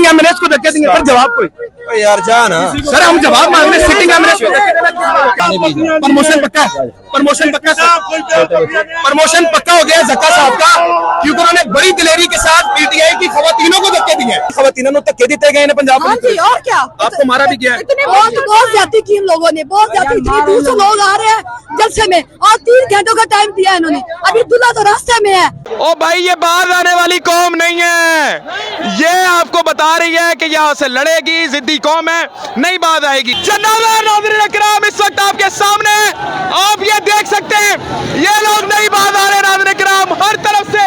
Sitting MNS को धक्के देंगे सर, जवाब कोई यार जा ना सर, हम जवाब मांग रहे हैं। सिटिंग एमएनएस को धक्के देना, प्रमोशन पक्का है, प्रमोशन पक्का है, प्रमोशन पक्का हो गया जक्का साहब का, क्योंकि उन्होंने बड़ी दिलेरी के साथ पीटीआई की खवातीनों को धक्के दिए। खवातीनों को धक्के दिए गए हैं पंजाब हाँ जी, और क्या आपको मारा भी गया है। इतने बहुत ज्यादा की इन लोगों ने, बहुत ज्यादा, इतनी दूर से लोग आ रहे हैं जलसे में और 3 घंटों का टाइम दिया इन्होंने। अभी दूल्हा तो रास्ते में है। ओ भाई, ये बाहर आने वाली कौम नहीं है, ये आपको बता रही है कि यहाँ से लड़ेगी, जिद्दी कौम है, नहीं बात आएगी। नाज़रीन इकराम, इस वक्त आपके सामने आप ये देख सकते हैं, ये लोग नहीं बात आ रहे। नाज़रीन इकराम, हर तरफ से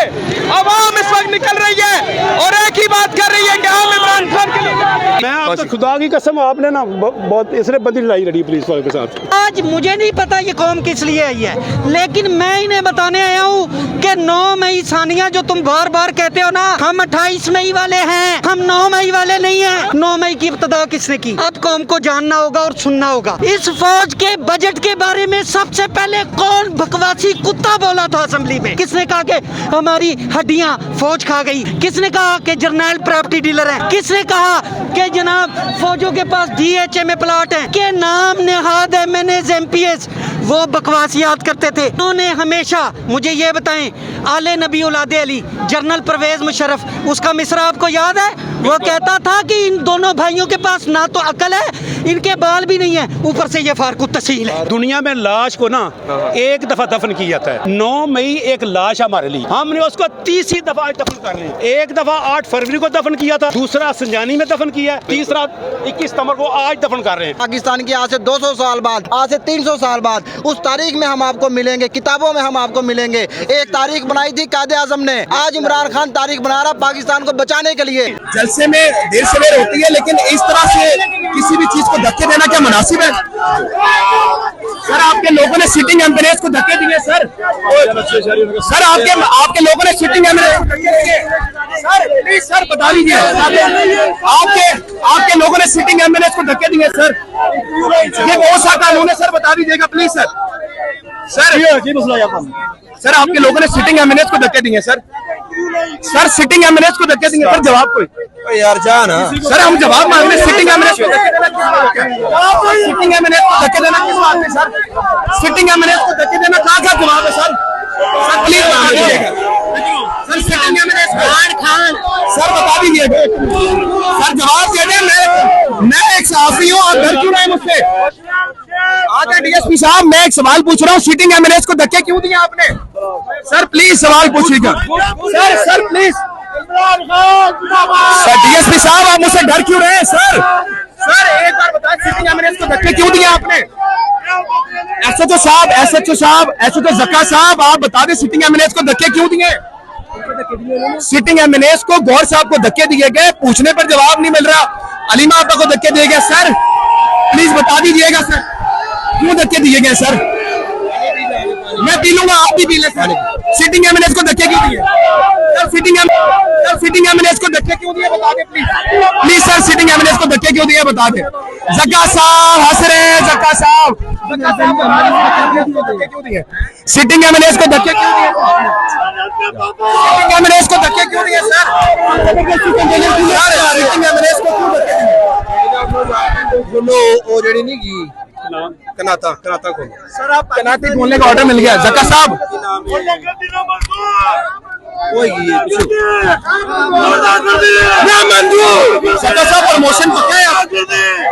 आवाम इस वक्त निकल रही है और एक ही बात कर रही है कि हम इमरान खान के लिए। मैं आपको खुदा की कसम, आपने ना बहुत इसने बंदी लड़ाई लड़ी पुलिस वालों के साथ। आज मुझे नहीं पता ये कौम किस लिए आई है, लेकिन मैं इन्हें बताने आया हूँ कि 9 मई सानिया, जो तुम बार बार कहते हो ना, हम 28 मई वाले हैं, हम 9 मई वाले नहीं हैं। 9 मई की इब्तिदा किसने की? अब कौम को जानना होगा और सुनना होगा। इस फौज के बजट के बारे में सबसे पहले कौन बकवासी कुत्ता बोला था असेंबली में? किसने कहा कि हमारी हड्डियां फौज खा गई? किसने कहा कि जर्नल प्रॉपर्टी डीलर है? किसने कहा कि जनाब फौजों के पास DHA में प्लाट है? के नाम नेहाद MNS MPS वो बकवास याद करते थे। उन्होंने हमेशा, मुझे ये बताएं, आले नबी औलादे अली, जनरल परवेज मुशर्रफ, उसका मिसरा आपको याद है? वो कहता था कि इन दोनों भाइयों के पास ना तो अकल है, इनके बाल भी नहीं है, ऊपर से ये फारकू तहसील है। दुनिया में लाश को ना एक दफा दफन किया जाता है। 9 मई एक लाश हमारे लिए, हमने उसको 30 दफा आज दफन कर लिया। एक दफा 8 फरवरी को दफन किया था, दूसरा संजानी में दफन किया, तीसरा 21 सितंबर को आज दफन कर रहे हैं। पाकिस्तान की आज से 200 साल बाद, आज से 300 साल बाद, उस तारीख में हम आपको मिलेंगे, किताबों में हम आपको मिलेंगे। एक तारीख बनाई थी कायदे आजम ने, आज इमरान खान तारीख बना रहा पाकिस्तान को बचाने के लिए। जलसे में देर सवेर होती है, लेकिन इस तरह से किसी भी चीज को धक्के देना क्या मुनासिब है? सर, आपके लोगों ने सिटिंग एमएनएस को धक्के दिए सर। सर, आपके लोगों ने सिटिंग एमएनएस को धक्के दिए सर। प्लीज सर बता दीजिए, आपके लोगों ने सिटिंग एमएनएस को धक्के दिए सर। ये कौन सा कानून है सर, बता दीजिएगा प्लीज सर। सर, आपके लोगों ने सिटिंग एमएनएस को धक्के दिए सर। सर, सिटिंग एमएनएस को धक्के देंगे सर, जवाब कोई यार जा ना सर, हम जवाब मांग रहे हैं। सिटिंग एमएनएस को धक्के देना किस बात का? सिटिंग एमएनएस को धक्के देना किस बात है सर? सिटिंग एमएनएस को धक्के देना कहाँ जवाब है सर? सर प्लीज बता दीजिएगा sir. Sitting MNS Khan sir बता दीजिएगा सर, जवाब दे दें। मैं एक सहाफी हूँ, आप डर क्यों रहे हैं मुझसे? आगे डीएसपी साहब, मैं एक सवाल पूछ रहा हूँ, सिटिंग एमएनएस को धक्के क्यों दिए आपने? सर प्लीज सवाल पूछिएगा सर प्लीज। सर डीएसपी साहब, आप मुझसे डर क्यों रहे हैं सर? सर एक बार बताएं, सिटिंग एमएनएस को धक्के क्यों दिए आपने? एसएचओ साहब, जक्का साहब, आप बता दें सिटिंग एमएनएस को धक्के क्यों दिए? सिटिंग एमएनएस को गौर साहब को धक्के दिए गए, पूछने पर जवाब नहीं मिल रहा। अलीमा आपा को धक्के दिए गए सर, प्लीज बता दीजिएगा सर, क्यों धक्के दिए गए सर? मैं पी लूंगा, आप भी पी ले सर। सिटिंग एमएनएस को धक्के क्यों दिए सर? सिटिंग एमएनएस को धक्के क्यों दिए बता दे प्लीज सर। सिटिंग एमएनएस को धक्के क्यों दिए बता दे। जक्का साहब हंस रहे हैं, जक्का साहब क्यों दिए? सिटिंग एमएनएस को धक्के क्यों दिए? सिटिंग एमएनएस को धक्के क्यों दिए सर? सिटिंग एमएनएस को क्यों धक्के दिए? वो जड़ी नहीं की कनाता खोलो सर, आप कनाती खोलने का ऑर्डर मिल गया जक्का साहब। जक्का साहब, प्रमोशन पक्का है?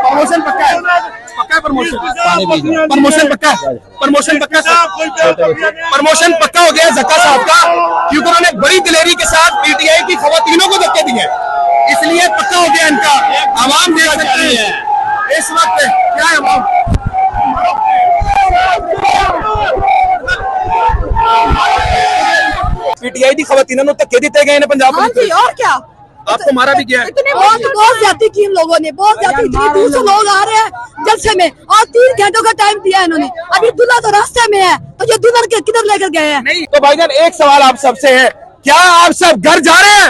प्रमोशन पक्का है? पक्का है प्रमोशन? प्रमोशन पक्का है? प्रमोशन पक्का सर? प्रमोशन पक्का हो गया जक्का साहब का, क्योंकि उन्होंने बड़ी दिलेरी के साथ पीटीआई की खवातीनों को धक्के दिए, इसलिए पक्का हो गया इनका। आवाम देख सकते हैं इस वक्त क्या है आवाम। पीटीआई की खवातीनों को धक्के दिए गए हैं पंजाब हाँ जी, और क्या आपको मारा भी गया है। इतने बहुत ज्यादा की इन लोगों ने, बहुत ज्यादा, इतनी दूर से लोग आ रहे हैं जलसे में और 3 घंटों का टाइम दिया इन्होंने। अभी दूल्हा तो रास्ते में है, तो ये दूल्हा के किधर लेकर गए हैं? नहीं तो भाईजान, एक सवाल आप सबसे है, क्या आप सब घर जा रहे हैं?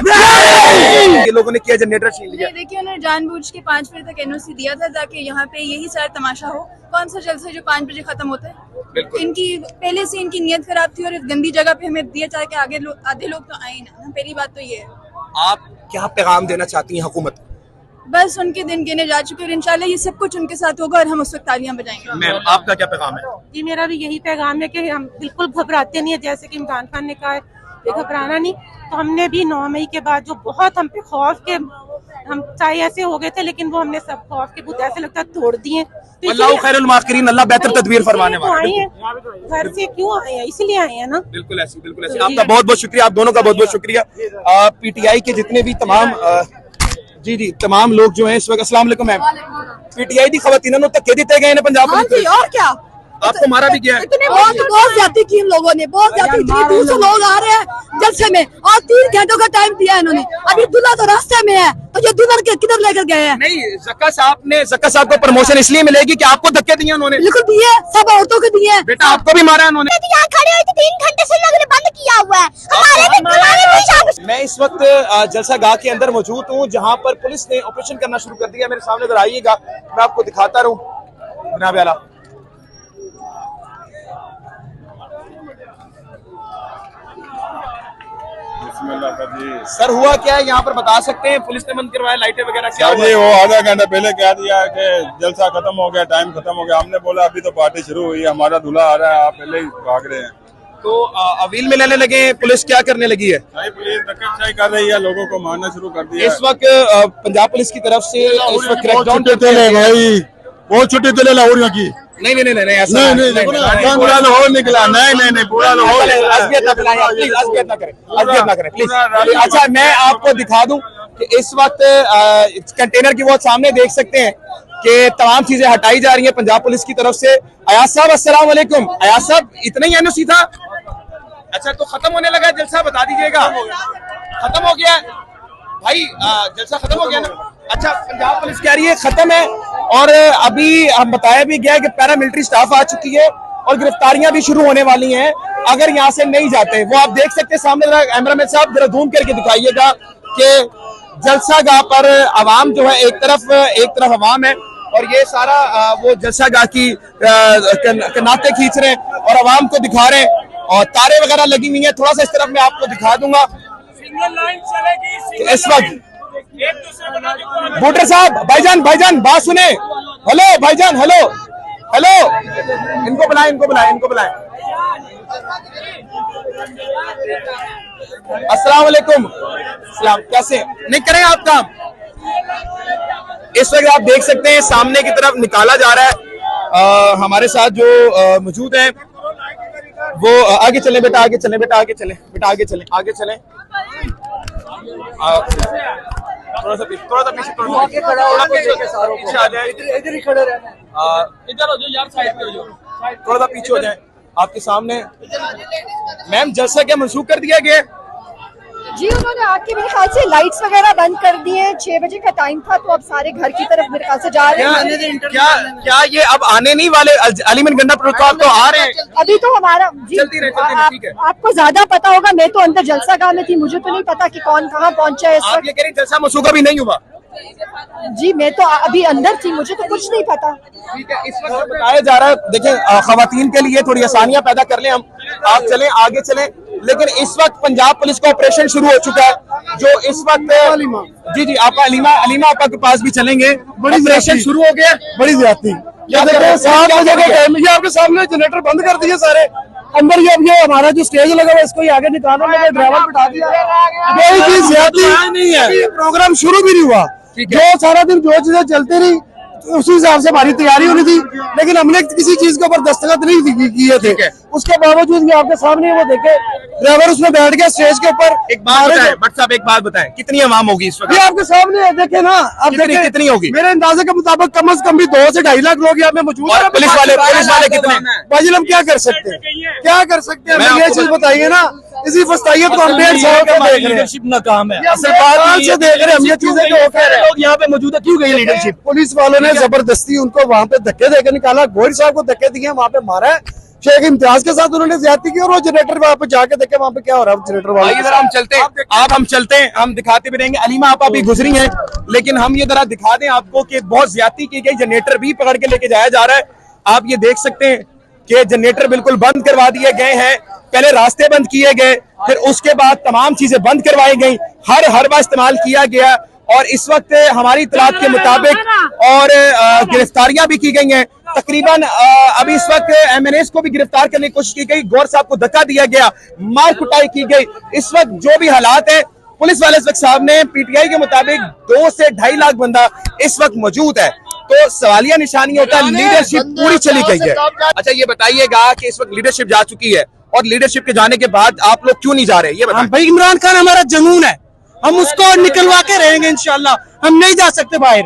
ये लोगों ने किया, जनरेटर छीन लिया। देखिए, उन्होंने जानबूझ के 5 बजे तक एनओसी दिया था ताकि यहाँ पे यही सारा तमाशा हो। कौन सा जलसा जो 5 बजे खत्म होता है? इनकी पहले से इनकी नीयत खराब थी और इस गंदी जगह पे हमें दिया चाहे कि आगे आधे लोग तो आए ना। पहली बात तो ये है। आप क्या पैगाम देना चाहती हैं हुकूमत? बस उनके दिन गिने जा चुके हैं और इंशाल्लाह ये सब कुछ उनके साथ होगा और हम उस वक्त तालियां बजाएंगे। मैम आपका क्या पैगाम है? जी मेरा भी यही पैगाम है कि हम बिल्कुल घबराते नहीं है, जैसे कि इमरान खान ने कहा है कि घबराना नहीं। तो हमने भी 9 मई के बाद जो बहुत हम पे खौफ के हम चाहे ऐसे हो गए थे, लेकिन वो हमने सब खौफ के भूत ऐसे लगता है तोड़ दिए। तो अल्लाह खैरुल माकिरीन, अल्लाह बेहतर तदबीर फरमाने वाला आए है। हैं घर से क्यों आए हैं, इसलिए आए हैं ना। बिल्कुल ऐसी, बिल्कुल ऐसी। आपका बहुत बहुत शुक्रिया, आप दोनों का बहुत बहुत शुक्रिया। पीटीआई के जितने भी तमाम जी तमाम लोग जो हैं इस वक्त, अस्सलाम वालेकुम मैम, पीटीआई की खवातीनों को धक्के दिए गए हैं पंजाब हाँ पुलिस जी, और क्या, आपको मारा भी गया है? इतने बहुत ज्यादा की इन लोगों ने, बहुत ज्यादा, इतनी दूर से लोग आ रहे हैं जलसे में और 3 घंटों का टाइम दिया है इन्होंने। अभी दूल्हा तो रास्ते में है, तो ये दुल्हन के किधर लेकर गए हैं? नहीं, जक्का साहब को प्रमोशन इसलिए मिलेगी कि आपको धक्के दिए उन्होंने। बिल्कुल दिए, सब औरतों को दिए। बेटा आपको भी मारा उन्होंने। यहाँ खड़े हुए थे 3 घंटे से, लोगों ने बंद किया हुआ है हमारे। मैं इस वक्त जलसा गाह के अंदर मौजूद हूँ जहाँ पर पुलिस ने ऑपरेशन करना शुरू कर दिया। मेरे सामने इधर आइएगा, मैं आपको दिखाता रहूँ जनाब आला। सर हुआ क्या है यहाँ पर, बता सकते हैं? पुलिस ने बंद करवाया, लाइटें वगैरह क्या हुआ? जी वो आधा घंटा पहले कह दिया कि जलसा खत्म हो गया, टाइम खत्म हो गया। हमने बोला अभी तो पार्टी शुरू हुई है, हमारा दूल्हा आ रहा है, आप पहले ही भाग रहे हैं। तो अवील में लेने लगे, पुलिस क्या करने लगी है? पुलिस धक्काशाही कर रही है, लोगों को मारना शुरू कर दिया। इस वक्त पंजाब पुलिस की तरफ से इस वक्त क्रैकडाउन भाई बहुत छुट्टी दिले लाहौरियों की। नहीं ऐसा पूरा लाहौर निकला। नहीं पूरा लाहौर। अज़ियत ना करें प्लीज। अच्छा मैं आपको दिखा दूं कि इस वक्त कंटेनर की वो सामने देख सकते हैं कि तमाम चीजें हटाई जा रही हैं पंजाब पुलिस की तरफ से। अयाज साहब अस्सलाम वालेकुम। अयाज साहब इतना ही एनओसी था? अच्छा तो खत्म होने लगा जलसा, बता दीजिएगा। खत्म हो गया भाई, जलसा खत्म हो गया ना? अच्छा पंजाब पुलिस कह रही है खत्म है, और अभी हम बताया भी गया कि पैरामिलिट्री स्टाफ आ चुकी है और गिरफ्तारियां भी शुरू होने वाली हैं अगर यहाँ से नहीं जाते। वो आप देख सकते हैं सामने, कैमरामैन साहब जरा जूम करके दिखाइएगा कि जलसा गाह पर आवाम जो है एक तरफ आवाम है और ये सारा वो जलसा गाह की नाते खींच रहे हैं और आवाम को दिखा रहे हैं और तारे वगैरह लगी हुई है। थोड़ा सा इस तरफ मैं आपको दिखा दूंगा इस वक्त। वोटर साहब, भाईजान बात सुने। हेलो भाईजान, हेलो इनको बुलाएं। अस्सलाम वालेकुम। सलाम, कैसे? नहीं करें आप काम? इस वक्त आप देख सकते हैं सामने की तरफ निकाला जा रहा है। हमारे साथ जो मौजूद हैं वो आगे चलें बेटा, आगे चलें। थोड़ा सा पीछे आ जाए, इधर ही खड़े रहना। इधर हो जाओ यार, साइड पे हो जाओ, थोड़ा सा पीछे हो जाए। आपके सामने मैम जलसा क्या मंसूख कर दिया गया? जी उन्होंने आके मेरे ख्याल से लाइट्स वगैरह बंद कर दिए हैं। 6 बजे का टाइम था, तो अब सारे घर की तरफ मेरे ख्याल से जा रहे हैं। क्या ये अब आने नहीं वाले? अलीमन गंडा प्रोटोकॉल तो आ रहे हैं अभी तो हमारा जी चलती रहे, ठीक है। आपको ज्यादा पता होगा, मैं तो अंदर जलसा गाह में थी, मुझे तो नहीं पता कि कौन कहाँ पहुंचा है इस आप वक्त। ये कह रही जलसा मंसूख अभी नहीं हुआ? जी मैं तो अभी अंदर थी, मुझे तो कुछ नहीं पता। ठीक है, इस वक्त बताया जा रहा है, देखें खवातीन के लिए थोड़ी आसानियां पैदा कर लें हम। आप चलें, आगे चलें। लेकिन इस वक्त पंजाब पुलिस का ऑपरेशन शुरू हो चुका है जो इस वक्त जी आप अलीमा आपा के पास भी चलेंगे। ऑपरेशन शुरू हो गया, बड़ी ज्यादती। आपके सामने जनरेटर बंद कर दिए सारे अंदर। ये हमारा जो स्टेज लगा हुआ है इसको आगे निकालने लगे, ड्राइवर बिठा दिया। कोई चीज ज्यादा नहीं है, प्रोग्राम शुरू भी नहीं हुआ। जो सारा दिन जो चीजें चलती रही उसी हिसाब से हमारी तैयारी होनी थी, लेकिन हमने किसी चीज के ऊपर दस्तखत नहीं किए थे। उसके बावजूद भी आपके सामने वो देखे ड्राइवर उसमें बैठ गया स्टेज के ऊपर। एक बात बताएं भट्ट साहब, एक बात बताएं, कितनी आवाम होगी इस वक्त? ये आपके सामने देखे ना, अब देखें कितनी होगी? मेरे अंदाजे के मुताबिक कम से कम भी 2 से 2.5 लाख लोग यहाँ पे मौजूद हैं। पुलिस वाले कितने? बाजिल हम क्या कर सकते हैं? हमें ये चीज बताइए ना। इसी फस्तायत को हम 1.5 साल से देख रहे हैं। लीडरशिप नाकाम है, असल बात से देख रहे हैं हम ये चीजें जो हो रहे हैं। लोग यहाँ पे मौजूद है, क्यों गई लीडरशिप? पुलिस वालों ने जबरदस्ती उनको वहाँ पे धक्के देकर निकाला, गोरी साहब को धक्के दिए, वहाँ पे मारा है। शेख इम्तियाज के साथ उन्होंने ज्यादती की और वो जनरेटर वहाँ पे जाके देखे वहाँ पे क्या हो रहा है जनरेटर वाले। इधर हम चलते हैं, हम दिखाते भी रहेंगे। अलीमा आपा भी गुजरी हैं, लेकिन हम ये जरा दिखा दें आपको कि बहुत ज्यादती की गई। जनरेटर भी पकड़ के लेके जाया जा रहा है। आप ये देख सकते हैं कि जनरेटर बिल्कुल बंद करवा दिए गए हैं। पहले रास्ते बंद किए गए, फिर उसके बाद तमाम चीजें बंद करवाई गई। हर हरबा इस्तेमाल किया गया। और इस वक्त हमारी इत्तलात के मुताबिक और गिरफ्तारियां भी की गई हैं। तकरीबन अभी इस वक्त MNAs को भी गिरफ्तार करने की कोशिश की गई, गौर साहब को धक्का दिया गया, मार कुटाई की गई। इस वक्त जो भी हालात है, पुलिस वाले इस वक्त साहब ने PTI के मुताबिक 2 से 2.5 लाख बंदा इस वक्त मौजूद है। तो सवालिया निशानी होता है लीडरशिप पूरी चली गई है। अच्छा ये बताइएगा कि इस वक्त लीडरशिप जा चुकी है और लीडरशिप के जाने के बाद आप लोग क्यों नहीं जा रहे, ये बताएं। भाई इमरान खान हमारा जुनून है, हम उसको निकलवा के रहेंगे इंशाल्लाह। हम नहीं जा सकते बाहर,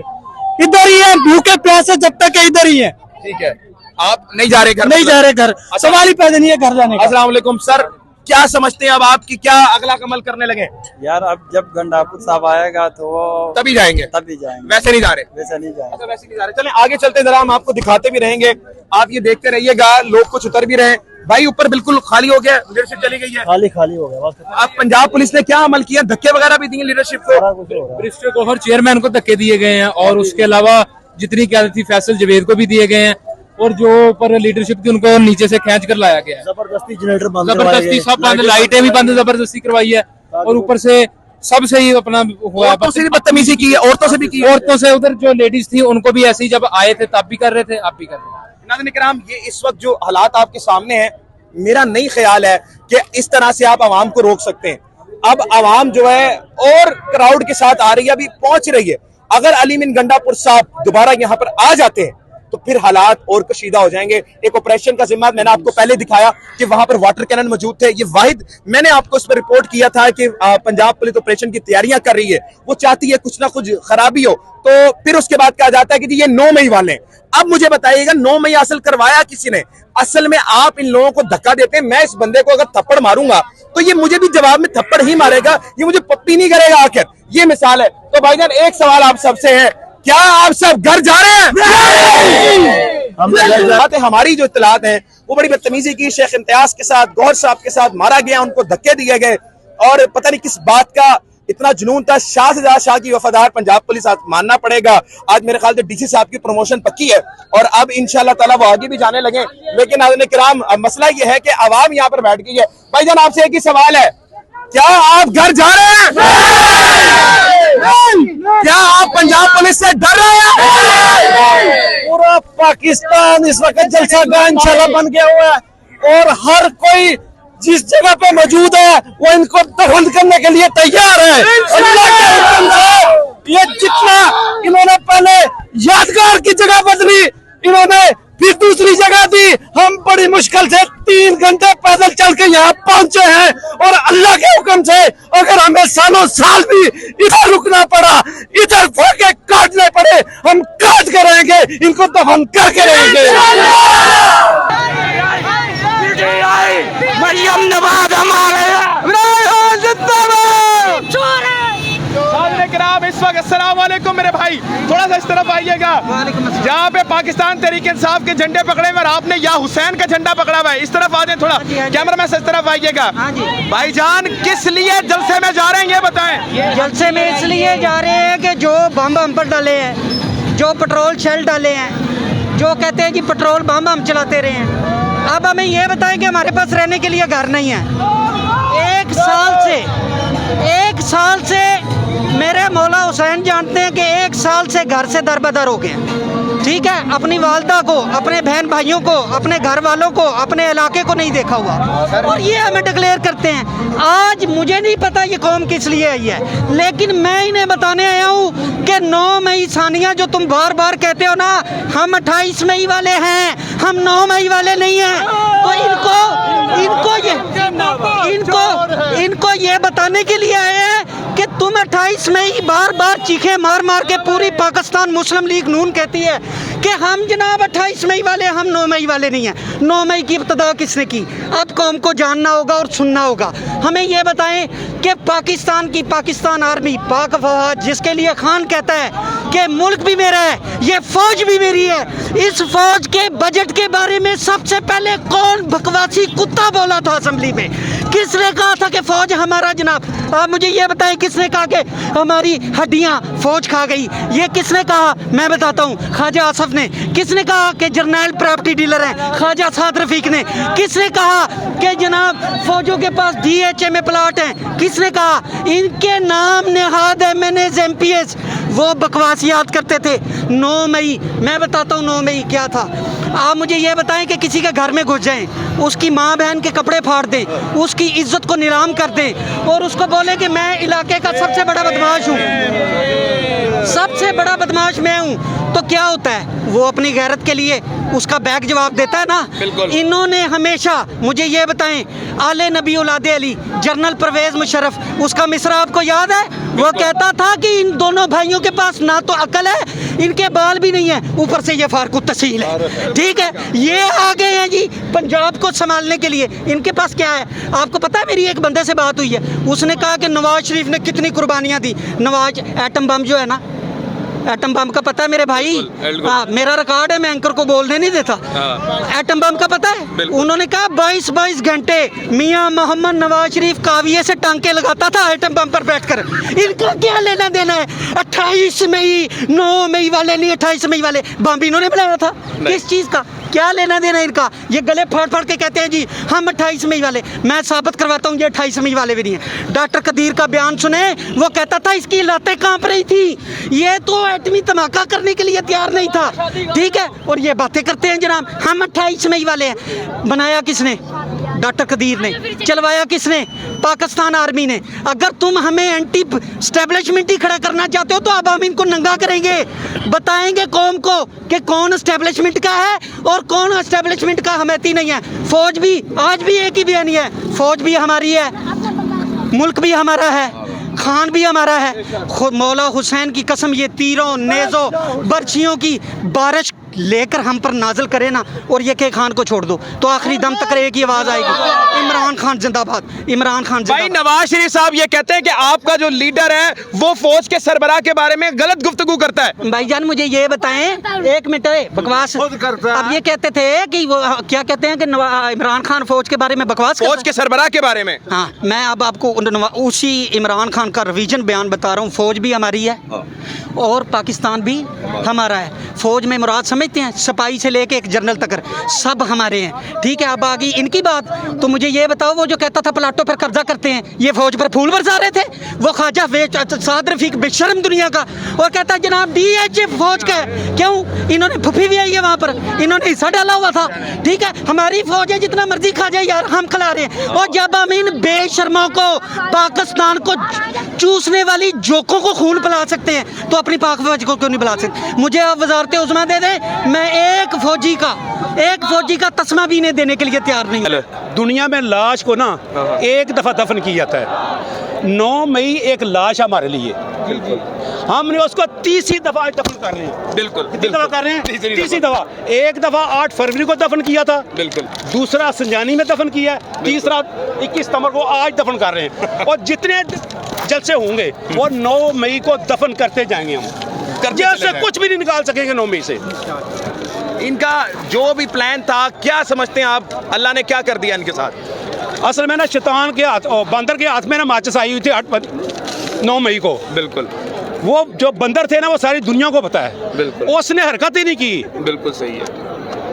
इधर ही है, भूखे प्यासे जब तक है इधर ही है। ठीक है, आप नहीं जा रहे घर? नहीं जा रहे घर, सवाल ही पैदा नहीं है घर जाने का। अस्सलाम वालेकुम सर, क्या समझते हैं अब आपकी क्या अगला कमल करने लगे? यार अब जब गंडापुर साहब आएगा तो तभी जाएंगे, वैसे नहीं जा रहे? वैसे नहीं जाएंगे। अच्छा वैसे नहीं जा रहे, चलें आगे चलते, जरा हम आपको दिखाते भी रहेंगे, आप ये देखते रहिएगा, लोग कुछ उतर भी रहे। भाई ऊपर बिल्कुल खाली हो गया, लीडरशिप चली गई है, खाली हो गया। अब पंजाब पुलिस ने क्या अमल किया, धक्के वगैरह भी दिए लीडरशिप को? डिस्ट्रिक्ट ओवर चेयरमैन को धक्के दिए गए हैं और उसके अलावा जितनी क्यादत थी फैसल जवेद को भी दिए गए हैं और जो ऊपर लीडरशिप थी उनको नीचे से खींच कर लाया गया है। जबरदस्ती जनरेटर बंद, जबरदस्ती सब बंद, लाइटें भी बंद जबरदस्ती करवाई है और ऊपर से सबसे ही अपना हुआ, बदतमीजी की है, औरतों से भी की, औरतों से। उधर जो लेडीज थी उनको भी ऐसे ही जब आए थे तब भी कर रहे थे, अब भी कर रहे हैं। नाज़रीन किराम, ये इस वक्त जो हालात आपके सामने हैं, मेरा नहीं ख्याल है कि इस तरह से आप आवाम को रोक सकते हैं। अब आवाम जो है और क्राउड के साथ आ रही है, अभी पहुंच रही है। अगर अली मिन गंडापुर साहब दोबारा यहाँ पर आ जाते हैं तो फिर हालात और कशीदा हो जाएंगे। एक ऑपरेशन का जिम्मा मैंने आपको पहले दिखाया कि वहां पर वाटर कैनन मौजूद थे। ये वाहिद मैंने आपको इस पर रिपोर्ट किया था कि पंजाब पुलिस ऑपरेशन की तैयारियां कर रही है, वो चाहती है कुछ ना कुछ खराबी हो, तो फिर उसके बाद कहा जाता है कि ये 9 मई वाले हैं। अब मुझे बताइएगा 9 मई असल करवाया किसी ने? असल में आप इन लोगों को धक्का देते हैं। मैं इस बंदे को अगर थप्पड़ मारूंगा तो ये मुझे भी जवाब में थप्पड़ ही मारेगा, ये मुझे पप्पी नहीं करेगा आखिर। ये मिसाल है। तो भाईजान एक सवाल आप सबसे है, क्या आप सब घर जा रहे हैं? हमारी जो इत्तलात है वो बड़ी बदतमीजी की, शेख इम्तियाज के साथ, गौर साहब के साथ मारा गया, उनको धक्के दिए गए और पता नहीं किस बात का इतना जुनून था। शाह से ज्यादा शाह की वफादार पंजाब पुलिस आज मानना पड़ेगा। आज मेरे ख्याल से DC साहब की प्रमोशन पक्की है और अब इंशाल्लाह ताला वो आगे भी जाने लगे। लेकिन नाज़रीन किराम, मसला ये है कि आवाम यहाँ पर बैठ गई है। भाईजान आपसे एक ही सवाल है, क्या आप घर जा रहे हैं? क्या आप पंजाब पुलिस से डर रहे हैं? पूरा पाकिस्तान इस वक्त जलसा गाह इंशाल्लाह बन गया हुआ है और हर कोई जिस जगह पे मौजूद है वो इनको दफन करने के लिए तैयार है। अल्लाह के हुक्म से ये जितना इन्होंने पहले यादगार की जगह बदली, इन्होंने फिर दूसरी जगह दी। हम बड़ी मुश्किल से 3 घंटे पैदल चल के यहाँ पहुंचे हैं और अल्लाह के हुक्म से अगर हमें सालों साल भी इधर रुकना पड़ा, इधर फोके काटने पड़े, हम काट के रहेंगे, इनको दफन करके रहेंगे। मरियम नवाज हमारे इस वक्त। अस्सलाम वालेकुम मेरे भाई, थोड़ा सा इस तरफ आइएगा। जहाँ पे पाकिस्तान तहरीक इंसाफ के झंडे पकड़े हुए और आपने या हुसैन का झंडा पकड़ा हुआ है, इस तरफ आ जाए थोड़ा, कैमरा मैन इस तरफ आइएगा। भाईजान किस लिए जलसे में जा रहे हैं ये बताएं? जलसे में इसलिए जा रहे हैं कि जो बम हम पर डाले हैं, जो पेट्रोल शेल डाले हैं, जो कहते हैं कि पेट्रोल बम हम चलाते रहे हैं। अब हमें ये बताएं कि हमारे पास रहने के लिए घर नहीं है। 1 साल से मेरे मौला हुसैन जानते हैं कि 1 साल से घर से दरबदर हो गए। ठीक है, अपनी वालदा को, अपने बहन भाइयों को, अपने घर वालों को, अपने इलाके को नहीं देखा हुआ और ये हमें डिक्लेयर करते हैं। आज मुझे नहीं पता ये कौम किस लिए आई है, लेकिन मैं इन्हें बताने आया हूँ कि 9 मई सानिया जो तुम बार बार कहते हो ना, हम 28 मई वाले हैं, हम 9 मई वाले नहीं हैं। तो इनको ये बताने के लिए आए हैं कि तुम 28 मई बार बार चीखे मार मार के पूरी पाकिस्तान मुस्लिम लीग नून कहती है कि हम जनाब 28 मई वाले, हम 9 मई वाले नहीं हैं। 9 मई की इब्तिदा किसने की? अब कौम को जानना होगा और सुनना होगा। हमें ये बताएं कि पाकिस्तान आर्मी, पाक फौज, जिसके लिए खान कहता है कि मुल्क भी मेरा है, ये फौज भी मेरी है, इस फौज के बजट के बारे में सबसे पहले कौन बकवासी कुत्ता बोला था असेंबली में किसने कहा था कि फौज हमारा जनाब? आप मुझे ये बताएं, किसने कहा कि हमारी हड्डियां फौज खा गई? ये किसने कहा? मैं बताता हूँ, ख्वाजा आसफ ने। किसने कहा कि जर्नल प्रॉपर्टी डीलर हैं? ख्वाजा साद रफीक ने। किसने कहा कि जनाब फौजों के पास DHA में प्लाट हैं? किसने कहा? इनके नाम नेहाद MNAs MPs वो बकवास याद करते थे। 9 मई, मैं बताता हूँ 9 मई क्या था। आप मुझे ये बताएं कि किसी के घर में घुस जाएं, उसकी माँ बहन के कपड़े फाड़ दें, उसकी इज्जत को नीलाम कर दें और उसको बोले कि मैं इलाके का सबसे बड़ा बदमाश हूँ, सबसे बड़ा बदमाश मैं हूँ, तो क्या होता है? वो अपनी गैरत के लिए उसका बैक जवाब देता है ना। बिल्कुल। इन्होंने हमेशा, मुझे ये बताएं, आले नबी औलादे अली जनरल परवेज मुशर्रफ, उसका मिसरा आपको याद है? वो कहता था कि इन दोनों भाइयों के पास ना तो अकल है, इनके बाल भी नहीं है, ऊपर से ये फारकू तहसील है। ठीक है, ये आ गए हैं जी पंजाब को संभालने के लिए। इनके पास क्या है आपको पता है? मेरी एक बंदे से बात हुई है, उसने कहा कि नवाज शरीफ ने कितनी कुर्बानियाँ दी। नवाज एटम बम जो है ना, एटम बम का पता है मेरे भाई? हाँ, मेरा रिकॉर्ड है, मैं एंकर को बोलने नहीं देता। एटम बम का पता है? उन्होंने कहा 22 घंटे मियां मोहम्मद नवाज शरीफ काविये से टांके लगाता था एटम बम पर बैठकर। इनका क्या लेना देना है? 28 मई, 9 मई वाले नहीं, 28 मई वाले बम इन्होंने बनाया था। किस चीज़ का क्या लेना देना इनका? ये गले फाड़ फाड़ के कहते हैं जी हम 28 मई वाले। मैं साबित करवाता हूँ ये 28 मई वाले भी नहीं है। डॉक्टर कदीर का बयान सुने, वो कहता था इसकी लातें कांप रही थी, ये तो एटमी धमाका करने के लिए तैयार नहीं था। ठीक है, और ये बातें करते हैं जनाब हम 28 मई वाले हैं। बनाया किसने? डॉक्टर कदीर ने। चलवाया किसने? पाकिस्तान आर्मी ने। अगर तुम हमें एंटी स्टैब्लिशमेंट ही खड़ा करना चाहते हो तो अब हम इनको नंगा करेंगे, बताएंगे कौम को कि कौन स्टैब्लिशमेंट का है और कौन एस्टेब्लिशमेंट का हमेती नहीं है। फौज भी आज भी एक ही बयानी है, फौज भी हमारी है, मुल्क भी हमारा है, खान भी हमारा है। मौला हुसैन की कसम, ये तीरों नेज़ों बर्छियों की बारिश लेकर हम पर नाजल करे ना और ये के खान को छोड़ दो तो आखिरी दम तक एक ही आवाज़ आएगी, इमरान खान जिंदाबाद, इमरान खान जिंदाबाद। भाई नवाज शरीफ साहब ये कहते हैं कि आपका जो लीडर है वो फौज के सरबराह के बारे में गलत गुफ्तगू करता है। भाईजान मुझे ये बताएं, एक मिनट बकवास अब ये कहते थे कि वो क्या कहते हैं कि इमरान खान फौज के बारे में बकवास, फौज के सरबराह के बारे में। हाँ, मैं अब आपको उसी इमरान खान का रिवीजन बयान बता रहा हूँ। फौज भी हमारी है और पाकिस्तान भी हमारा है। फौज में मुराद समझते हैं सिपाही से लेके एक जनरल तक सब हमारे हैं। ठीक है, अब आ गई इनकी बात, तो मुझे ये बताओ वो जो कहता था प्लाटों पर कब्जा करते हैं, ये फौज पर फूल बरसा रहे थे? वो ख्वाजा साद रफीक बेशर्म दुनिया का, और कहता है जनाब DHA फौज का है। क्यों? इन्होंने फुफी भी आई है वहाँ पर, इन्होंने हिस्सा डाला हुआ था। ठीक है, हमारी फौज है, जितना मर्जी खा जाए यार, हम खिला रहे हैं। और जब हम इन बेशर्मों को, पाकिस्तान को चूसने वाली जोकों को खून पिला सकते हैं तो अपनी पाक फौज को क्यों नहीं पिला सकते? मुझे आप वजारत उज़्मा दे दें, मैं एक फौजी का तस्मा भी नहीं देने के लिए तैयार नहीं। दुनिया में लाश को ना एक दफ़ा दफन किया जाता है। 9 मई एक लाश हमारे लिए, हमने उसको 30 दफ़ा आज दफन कर रहे हैं। बिल्कुल, कितनी दफ़ा कर रहे हैं? 30 दफ़ा। एक दफ़ा 8 फरवरी को दफन किया था, बिल्कुल। दूसरा संजानी में दफन किया, तीसरा 21 सितंबर को आज दफन कर रहे हैं। और जितने जलसे होंगे वो 9 मई को दफन करते जाएंगे हम, जैसे कुछ भी नहीं निकाल सकेंगे 9 मई से। इनका जो भी प्लान था, क्या समझते हैं आप, अल्लाह ने क्या कर दिया इनके साथ? असल में ना शैतान के हाथ और बंदर के हाथ में ना माचिस आई हुई थी 9 मई को। बिल्कुल, वो जो बंदर थे ना वो सारी दुनिया को पता है। बिल्कुल, उसने हरकत ही नहीं की। बिल्कुल सही है।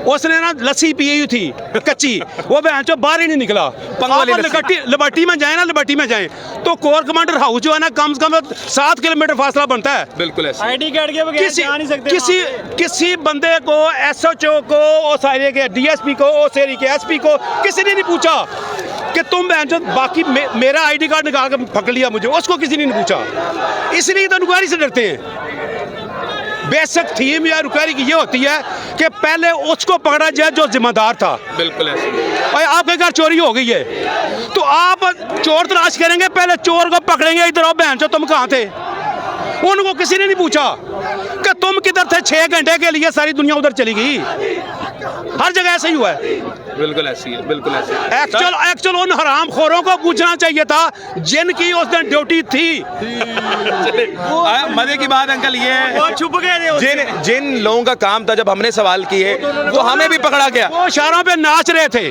उसने ना लस्सी पी हुई थी कच्ची, वो बहन जो बाहर ही नहीं निकला। लिबर्टी में जाए ना, लिबर्टी में जाए तो कोर कमांडर हाउस जो है ना, कम से कम 7 किलोमीटर फासला बनता है। बिल्कुल, ID कार्ड के बगैर जा नहीं सकते। किसी बंदे को, SHO को, उस एरिया के DSP को, उस एरिया के SP को किसी ने नहीं पूछा कि तुम बहन जो बाकी मेरा ID कार्ड निकाल कर पकड़ लिया मुझे, उसको किसी ने नहीं पूछा। इसलिए तो नुकारी से डरते हैं। बेसिक थीम या रुकारी की ये होती है कि पहले उसको पकड़ा जाए जो जिम्मेदार था। बिल्कुल ऐसे। और आपके घर चोरी हो गई है तो आप चोर तलाश करेंगे, पहले चोर को पकड़ेंगे, इधर आओ बहन चो तुम कहाँ थे? उनको किसी ने नहीं पूछा कि तुम किधर थे। 6 घंटे के लिए सारी दुनिया उधर चली गई। हर जगह ऐसा ही हुआ है। बिल्कुल ऐसी है, बिल्कुल ऐसी है। एक्चुअल उन हराम खोरों को पूछना चाहिए था जिनकी उस दिन ड्यूटी थी। मजे की बात अंकल ये है, छुप गए जिन लोगों का काम था, जब हमने सवाल किए वो हमें भी पकड़ा गया। वो इशारों पे नाच रहे थे,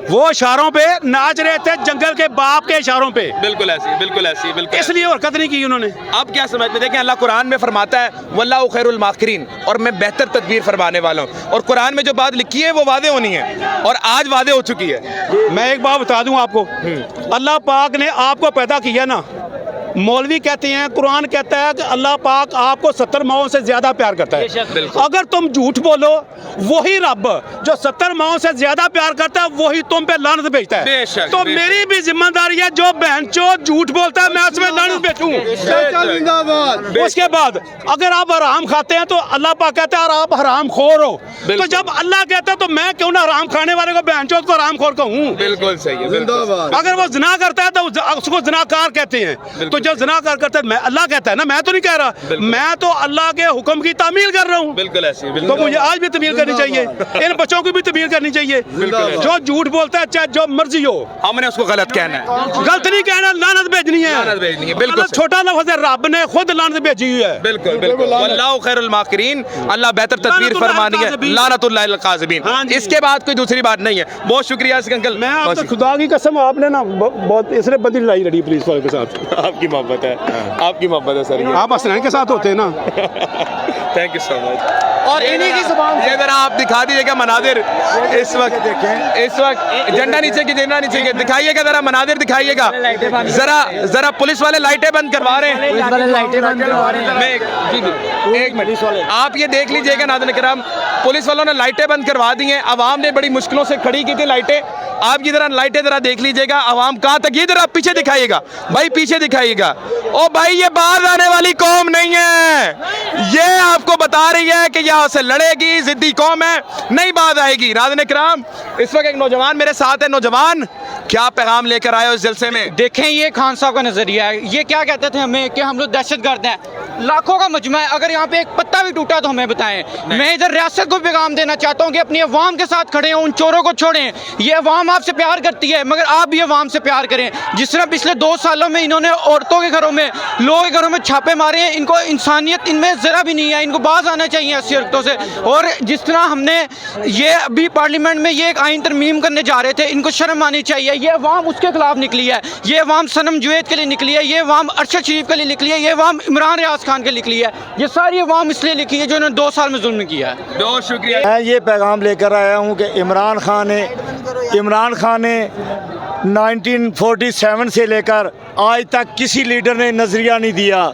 वो इशारों पे नाच रहे थे, जंगल के बाप के इशारों पे। बिल्कुल ऐसी, बिल्कुल ऐसी, बिल्कुल इसलिए हरकत नहीं की उन्होंने। अब क्या समझ में, देखें अल्लाह कुरान में फरमाता है वल्लाहु खैरुल माकिरीन, और मैं बेहतर तदबीर फरमाने वाला हूँ। और कुरान में जो बात लिखी है वो वादे होनी है, और आज वादे हो चुकी है। मैं एक बात बता दूं आपको, अल्लाह पाक ने आपको पैदा किया ना, मौलवी कहते हैं, कुरान कहता है कि अल्लाह पाक आपको 70 माओं से ज्यादा प्यार करता है। अगर तुम झूठ बोलो, वही रब जो 70 माओं से ज्यादा प्यार करता है वही तुम पे लानत भेजता है। तो मेरी भी जिम्मेदारी है, जो बहनचो झूठ बोलता है मैं उसमें लानत भेजूं। उसके बाद अगर आप हराम खाते हैं तो अल्लाह पाक कहता है आप हराम खोर हो। तो जब अल्लाह कहता है तो मैं क्यों ना हराम खाने वाले को बहनचो को हराम खोर कहूं? बिल्कुल सही है। अगर वो जिना करता है तो उसको जिनाकार कहते हैं। तो जब जिनाकार करता है, मैं अल्लाह कहता है ना, मैं तो नहीं कह रहा, मैं तो अल्लाह के हुक्म की तामील कर रहा हूँ। बिल्कुल ऐसी, तो मुझे आज भी तमील करनी चाहिए, इन बच्चों की भी तमील करनी चाहिए। जो झूठ बोलता है चाहे जो मर्जी हो, हमने उसको गलत कहना है, गलत नहीं कहना, लानत भेजनी है। लानत भेजनी है, बिल्कुल छोटा लफ्ज़ है, रब ने खुद लानत भेजी हुई है। बिल्कुल बिल्कुल। वल्लाहु खैरुल माकिरीन, अल्लाह बेहतर तदबीर फरमानी है, लानतुल्लाह अल काज़िबीन। इसके बाद कोई दूसरी बात नहीं है। बहुत शुक्रिया अंकल। मैं आपको खुदा की कसम, आपने ना बहुत इसने बंदी लड़ाई लड़ी पुलिस वाले के साथ। आपकी मोहब्बत है, आपकी मोहब्बत है सर। आप हसनैन के साथ होते हैं ना। Thank you so much. और इन्हीं की जुबान ये जरा आप दिखा दीजिएगा मनादिर इस वक्त, इस वक्त झंडा नीचे की, झंडा नीचे की दिखाइएगा, जरा मनादिर दिखाइएगा। जरा पुलिस वाले लाइटें बंद करवा रहे हैं, एक मिनट आप ये देख लीजिएगा नाज़रीन किराम, पुलिस वालों ने लाइटें बंद करवा दी हैं। आवाम ने बड़ी मुश्किलों से खड़ी की थी लाइटें। आप ये जरा लाइटें जरा देख लीजिएगा, आवाम कहाँ तक, ये जरा पीछे दिखाइएगा भाई, पीछे दिखाइएगा। ओ भाई ये बाहर आने वाली कौम नहीं है, ये आपको बता रही है कि यहाँ से लड़ेगी, जिद्दी कौम है, नहीं बात आएगी। नाज़रीन किराम इस वक्त एक नौजवान मेरे साथ है। नौजवान क्या पैगाम लेकर आए हो इस जलसे में? देखें ये खान साहब का नजरिया है। ये क्या कहते थे हमें कि हम लोग दहशतगर्द हैं, लाखों का मजमा है, अगर यहाँ पे एक पत्ता भी टूटा तो हमें बताएं। मैं इधर रियासत को पैगाम देना चाहता हूँ कि अपनी अवाम के साथ खड़े हों, उन चोरों को छोड़ें। ये अवाम आपसे प्यार करती है, मगर आप भी अवाम से प्यार करें। जिस तरह पिछले 2 सालों में इन्होंने औरतों के घरों में, लोगों के घरों में छापे मारे हैं, इनको इंसानियत इनमें ज़रा भी नहीं है, इनको बाज आना चाहिए ऐसी हरकतों से। और जिस तरह हमने ये अभी पार्लियामेंट में ये एक आइन तरमीम करने जा रहे थे, इनको शर्म आनी चाहिए। ये अवाम उसके खिलाफ निकली है, ये अवाम सनम जुवैद के लिए निकली है, ये अवाम अरशद शरीफ के लिए निकली है, ये अवाम इमरान रियाज खान के लिए निकली है। ये सारी अवाम इसलिए लिखी है जो इन्होंने 2 साल में जुल्म किया है। बहुत शुक्रिया। मैं ये पैगाम लेकर आया हूँ कि इमरान खान ने 1947 से लेकर आज तक किसी लीडर ने नज़रिया नहीं दिया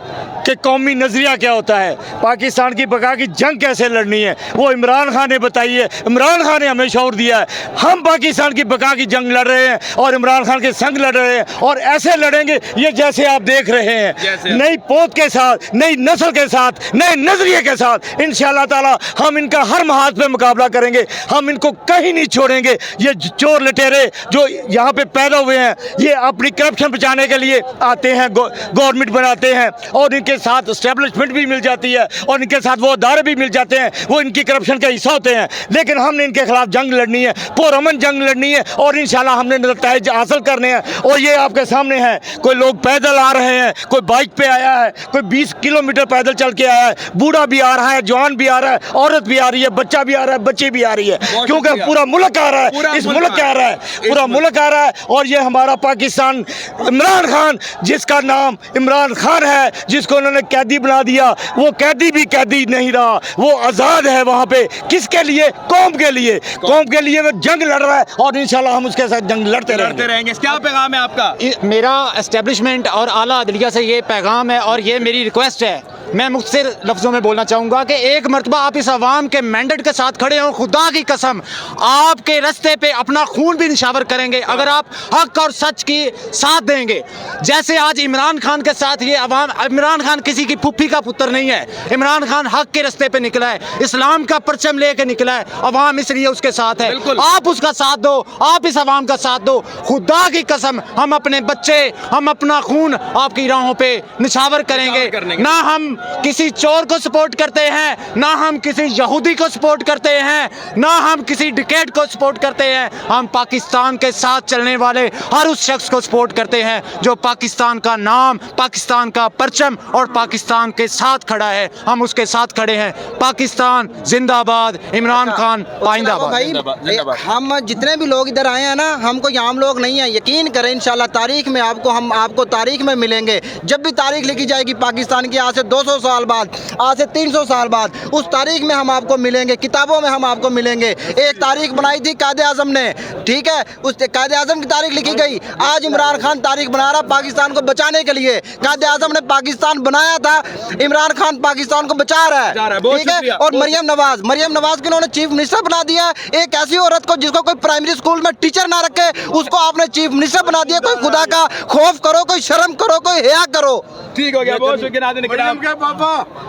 कि कौमी नज़रिया क्या होता है, पाकिस्तान की बका की जंग कैसे लड़नी है, वो इमरान खान ने बताई है। इमरान खान ने हमें शौर दिया है। हम पाकिस्तान की बका की जंग लड़ रहे हैं और इमरान खान के संग लड़ रहे हैं, और ऐसे लड़ेंगे ये जैसे आप देख रहे हैं, नई पोत के साथ, नई नस्ल के साथ, नए नज़रिए के साथ। इंशाअल्लाह ताला हम इनका हर महाज पे मुकाबला करेंगे, हम इनको कहीं नहीं छोड़ेंगे। ये चोर लटेरे जो यहाँ पे पैदा हुए हैं, ये अपनी करप्शन बचाने के लिए आते हैं, गवर्नमेंट बनाते हैं, और इनके साथ एस्टेब्लिशमेंट भी मिल जाती है, और इनके साथ वो अदारे भी मिल जाते हैं, वो इनकी करप्शन का हिस्सा होते हैं। लेकिन हमने इनके खिलाफ जंग लड़नी है, पुरअमन जंग लड़नी है, और इंशाल्लाह हमने नतीजे हासिल करने हैं। और ये आपके सामने है, कोई लोग पैदल आ रहे हैं, कोई बाइक पे आया है, कोई 20 किलोमीटर पैदल चल के आया है, बूढ़ा भी आ रहा है, जवान भी आ रहा है, औरत भी आ रही है, बच्चा भी आ रहा है, बच्ची भी आ रही है, क्योंकि पूरा मुल्क आ रहा है, इस मुल्क आ रहा है, पूरा मुल्क आ रहा है। और ये हमारा पाकिस्तान, इमरान खान जिसका नाम इमरान खान है, जिसको उन्होंने कैदी बना दिया, वो कैदी भी कैदी नहीं रहा, वो आज़ाद है वहाँ पे। किसके लिए? कौम के लिए, कौम के लिए वो जंग लड़ रहा है, और इंशाल्लाह हम उसके साथ जंग लड़ते रहेंगे। क्या पैगाम है आपका? मेरा एस्टेब्लिशमेंट और आला अदलिया से ये पैगाम है और ये मेरी रिक्वेस्ट है। मैं मुख्तसर लफ्ज़ों में बोलना चाहूँगा कि एक मरतबा आप इस अवाम के मैंडेट के साथ खड़े हों। खुदा की कसम आपके रास्ते पे अपना खून भी निशावर करेंगे अगर आप हक और सच की साथ देंगे। जैसे आज इमरान खान के साथ ये अवाम, इमरान खान खान किसी की पुप्पी का पुत्र नहीं है। इमरान खान हक के रास्ते पे निकला है, इस्लाम का परचम लेके निकला है, अवाम इसलिए उसके साथ है। आप उसका साथ दो, आप इस अवाम का साथ दो। खुदा की कसम, हम अपने बच्चे, हम अपना खून आपकी राहों पे निछावर करेंगे। ना हम किसी चोर को सपोर्ट करते हैं, ना हम किसी यहूदी को सपोर्ट करते हैं, ना हम किसी डिकेट को सपोर्ट करते हैं। हम पाकिस्तान के साथ चलने वाले हर उस शख्स को सपोर्ट करते हैं जो पाकिस्तान का नाम, पाकिस्तान का परचम और पाकिस्तान के साथ खड़ा है। हम उसके साथ खड़े हैं। पाकिस्तान जिंदाबाद, इमरान खान पाइंदाबाद। भाई हम जितने भी लोग इधर आए हैं ना, हम कोई आम लोग नहीं है। यकीन करें इंशाल्लाह तारीख में हम आपको तारीख में मिलेंगे। जब भी तारीख लिखी जाएगी पाकिस्तान की, आज से 200 साल बाद, आज से 300 साल बाद, उस तारीख में हम आपको मिलेंगे, किताबों में हम आपको मिलेंगे। एक तारीख बनाई थी कायदे आजम ने, ठीक है, उस कायदे आजम की तारीख लिखी गई। आज इमरान खान तारीख बना रहा पाकिस्तान को बचाने के लिए। कायदे आजम ने पाकिस्तान बनाया था, इमरान खान पाकिस्तान को बचा रहा है, ठीक है। और मरियम नवाज को उन्होंने चीफ मिनिस्टर बना दिया। एक ऐसी औरत को जिसको कोई प्राइमरी स्कूल में टीचर ना रखे, उसको आपने चीफ मिनिस्टर बना दिया। कोई खुदा का खौफ करो, कोई शर्म करो, कोई हया करो। ठीक हो गया, बहुत शुक्रिया नाज़रीन किराम।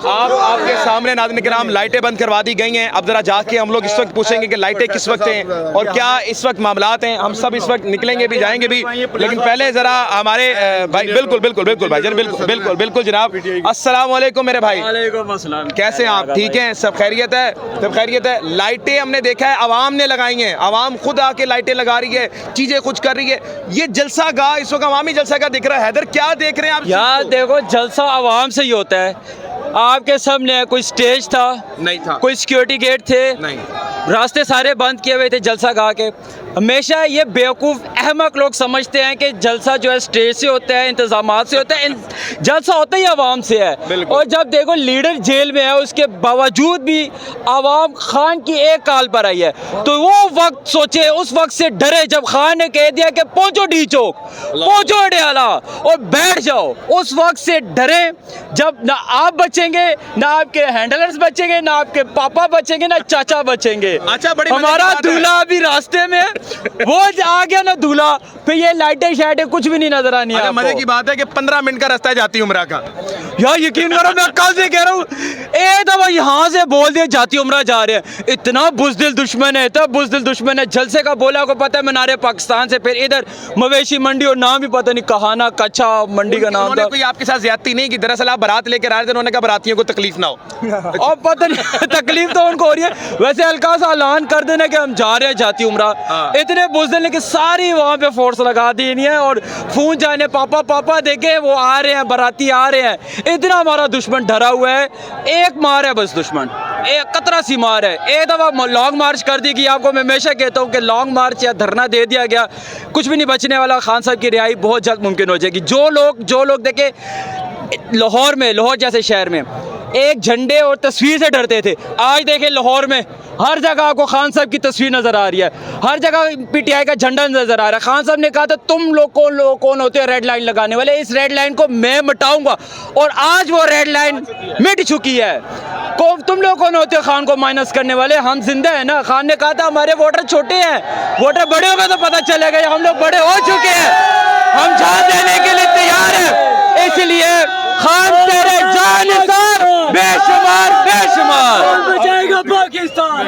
आप आपके सामने नाज़रीन किराम लाइटें बंद करवा दी गई हैं। अब जरा जाके हम लोग इस वक्त पूछेंगे कि लाइटें किस वक्त हैं और क्या इस वक्त मामलात हैं। हम सब इस वक्त निकलेंगे भी, जाएंगे भी, लेकिन पहले जरा हमारे भाई बिल्कुल भाई जान, बिल्कुल जनाब। अस्सलाम वालेकुम मेरे भाई। वालेकुम अस्सलाम। कैसे हैं आप? ठीक हैं, सब खैरियत है? सब खैरियत है। लाइटें हमने देखा है आवाम ने लगाई हैं, आवाम खुद आके लाइटें लगा रही है, चीजें कुछ कर रही है। ये जलसा गाह इस वक्त अवामी जलसा का दिख रहा है। हैदर क्या देख रहे हैं आप? यार देखो, जलसा आवाम से ही होता है। आपके सामने कोई स्टेज था नहीं था, कोई सिक्योरिटी गेट थे नहीं, रास्ते सारे बंद किए हुए थे जलसा गाह के। हमेशा ये बेवकूफ़ अहमक लोग समझते हैं कि जलसा जो है स्टेज से होता है, इंतजामात से होता है। जलसा होता ही आवाम से है। और जब देखो लीडर जेल में है, उसके बावजूद भी आवाम खान की एक काल पर आई है, तो वो वक्त सोचे, उस वक्त से डरे जब खान ने कह दिया कि पहुंचो डी चौक, पहुंचो अडयाला और बैठ जाओ। उस वक्त से डरे जब ना आप बचेंगे, ना आपके हैंडलर्स बचेंगे, ना आपके पापा बचेंगे, ना चाचा बचेंगे। अच्छा, बड़ी हमारा दूल्हा अभी रास्ते में, वो आ गया ना दूल्हा, फिर ये लाइटें शाइटें कुछ भी नहीं नजर आनी। अच्छा, मजे की बात है कि 15 मिनट का रास्ता है जाती उम्रा का। यार यकीन करो, मैं कल से कह रहा हूँ, एक दफा यहाँ से बोल दिया जाती उम्रा जा रहे हैं। इतना बुज़दिल दुश्मन है, इतना बुज़दिल दुश्मन है। जलसे का बोला को पता है मनारे पाकिस्तान से, फिर इधर मवेशी मंडी और नाम भी पता नहीं कहाना कच्चा मंडी का नाम था। कोई आपके साथ ज्यादती नहीं की? दरअसल आप बारात लेकर आ रहे थे, उन्होंने कहा बारातियों को तकलीफ ना हो। और पता नहीं तकलीफ तो उनको हो रही है। वैसे हल्का सा ऐलान कर देना कि हम जा रहे हैं जाती उम्रा। इतने बुज़दिल ने कि सारी वहाँ पे फोर्स लगा दी है और फोन जाने पापा देखे वो आ रहे हैं, बाराती आ रहे हैं। इतना हमारा दुश्मन डरा हुआ है। एक मार है बस दुश्मन, एक कतरा सी मार है। एक दफ़ा लॉन्ग मार्च कर दी गई। आपको मैं हमेशा कहता हूँ कि लॉन्ग मार्च या धरना दे दिया गया, कुछ भी नहीं बचने वाला। खान साहब की रिहाई बहुत जल्द मुमकिन हो जाएगी। जो लोग देखे लाहौर जैसे शहर में एक झंडे और तस्वीर से डरते थे, आज देखें लाहौर में हर जगह आपको खान साहब की तस्वीर नजर आ रही है, हर जगह पीटीआई का झंडा नजर आ रहा है। खान साहब ने कहा था तुम लोग कौन होते हैं रेड लाइन लगाने वाले, इस रेड लाइन को मैं मिटाऊंगा, और आज वो रेड लाइन मिट चुकी है। तुम लोग कौन होते हो खान को माइनस करने वाले? हम जिंदा है ना। खान ने कहा था हमारे वोटर छोटे हैं, वोटर बड़े हो गए तो पता चलेगा। हम लोग बड़े हो चुके हैं, हम जान देने के लिए तैयार हैं। इसलिए खान तेरे जान बेशुमार बचाएगा पाकिस्तान।